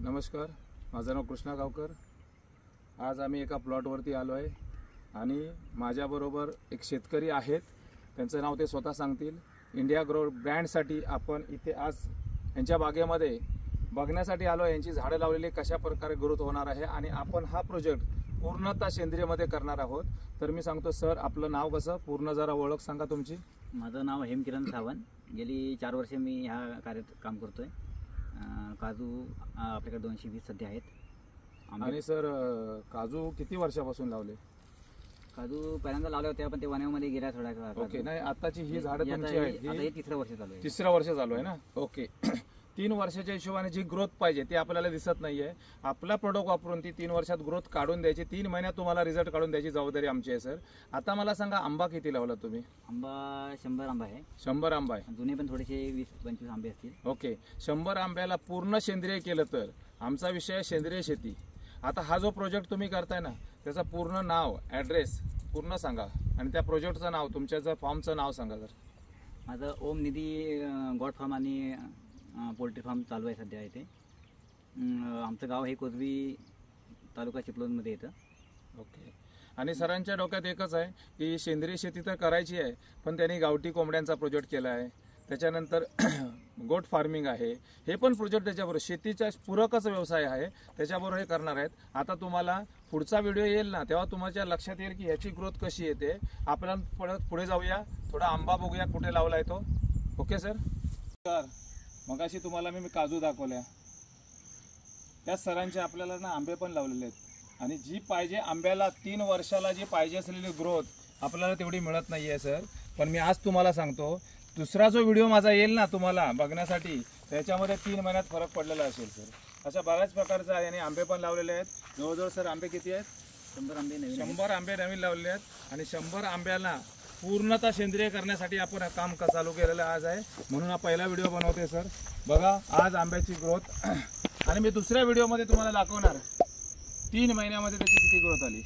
नमस्कार, माझं नाव कृष्णा गावकर। आज आम्ही एका प्लॉटवरती आलो आहे आणि माझ्याबरोबर एक शेतकरी आहेत। त्यांचं नाव ते स्वतः सांगतील। इंडिया ग्रो ब्रँडसाठी आपण इथे आज यांच्या बागेमध्ये बघण्यासाठी आलो आहे। यांची झाडं लावलेली कशा प्रकारे ग्रोथ होणार आहे आणि आपण हा प्रोजेक्ट पूर्णतः सेंद्रियमध्ये करणार आहोत। तर मी सांगतो सर, आपलं नाव कसं, पूर्ण जरा ओळख सांगा तुमची। माझं नाव हेमकिरण सावंत। गेली 4 वर्षे मी ह्या कार्यात काम करतोय। काजू आपल्याकडे 220 सध्या आहेत। आणि सर, काजू किती वर्षापासून लावले? काजू पहिल्यांदा लावले होते, पण ते वनामध्ये गेल्या थोड्या काळात। ओके, नाही आताची ही झाडं तुमची आहेत, ही 3रं वर्ष चालू आहे। 3रं वर्ष चालू आहे ना। ओके, 3 वर्षाच्या हिशोबाने जी ग्रोथ पाहिजे ती आपल्याला दिसत नाहीये। आपला प्रोडक्ट वापरून ती 3 वर्षात ग्रोथ काढून द्यायची, 3 महिन्यात तुम्हाला रिझल्ट काढून द्यायची जबाबदारी आमची आहे सर। आता मला सांगा, आंबा किती लावला तुम्ही? आंबा 100 आंबा आहे। 100 आंबा आहे। जुने पण थोडेसे 20-25 आंबे असतील। ओके, 100 आंब्याला पूर्ण सेंद्रिय केलं तर आमचा विषय आहे सेंद्रिय शेती। आता हा जो प्रोजेक्ट तुम्ही करताय ना, त्याचं पूर्ण नाव, ॲड्रेस पूर्ण सांगा आणि त्या प्रोजेक्टचं नाव, तुमच्या फॉर्मचं नाव सांगा सर। माझं ओम निधी गॉड फार्म आणि पोल्ट्री फार्म चालू आहे सध्या इथे। आमचं गाव हे कोजवी, तालुका चिपळूणमध्ये येतं। ओके, आणि सरांच्या डोक्यात एकच आहे की सेंद्रिय शेती तर करायची आहे, पण त्यांनी गावठी कोंबड्यांचा प्रोजेक्ट केला आहे, त्याच्यानंतर गोट फार्मिंग आहे, हे पण प्रोजेक्ट त्याच्याबरोबर शेतीचा पूरकच व्यवसाय आहे, त्याच्याबरोबर हे करणार आहेत। आता तुम्हाला पुढचा व्हिडिओ येईल ना, तेव्हा तुमच्या लक्षात येईल की ह्याची ग्रोथ कशी येते। आपल्याला पुढे जाऊया, थोडा आंबा बघूया कुठे लावलाय तो। Okay sir. मगाशी तुम्हाला मी काजू दाखवल्या, त्या सरांचे आपल्याला ना आंबे पण लावलेले आहेत आणि जी पाहिजे आंब्याला 3 वर्षाला जी पाहिजे असलेली ग्रोथ आपल्याला तेवढी मिळत नाहीये सर। पण मी आज तुम्हाला सांगतो, दुसरा जो व्हिडिओ माझा येईल ना तुम्हाला बघण्यासाठी, त्याच्यामध्ये 3 महिन्यात फरक पडलेला असेल सर। अशा बऱ्याच प्रकारचा आहे आणि आंबे पण लावलेले आहेत। जवळजवळ सर आंबे किती आहेत? 100 आंबे नवीन 100 आंबे नवीन लावलेले आहेत आणि 100 आंब्याला पूर्णतः सेंद्रिय करण्यासाठी आपण काम चालू केलेलं आज आहे, म्हणून हा पहिला व्हिडिओ बनवतोय सर। बघा आज आंब्याची ग्रोथ, आणि मी दुसऱ्या व्हिडिओमध्ये तुम्हाला दाखवणार 3 महिन्यामध्ये त्याची किती ग्रोथ आली।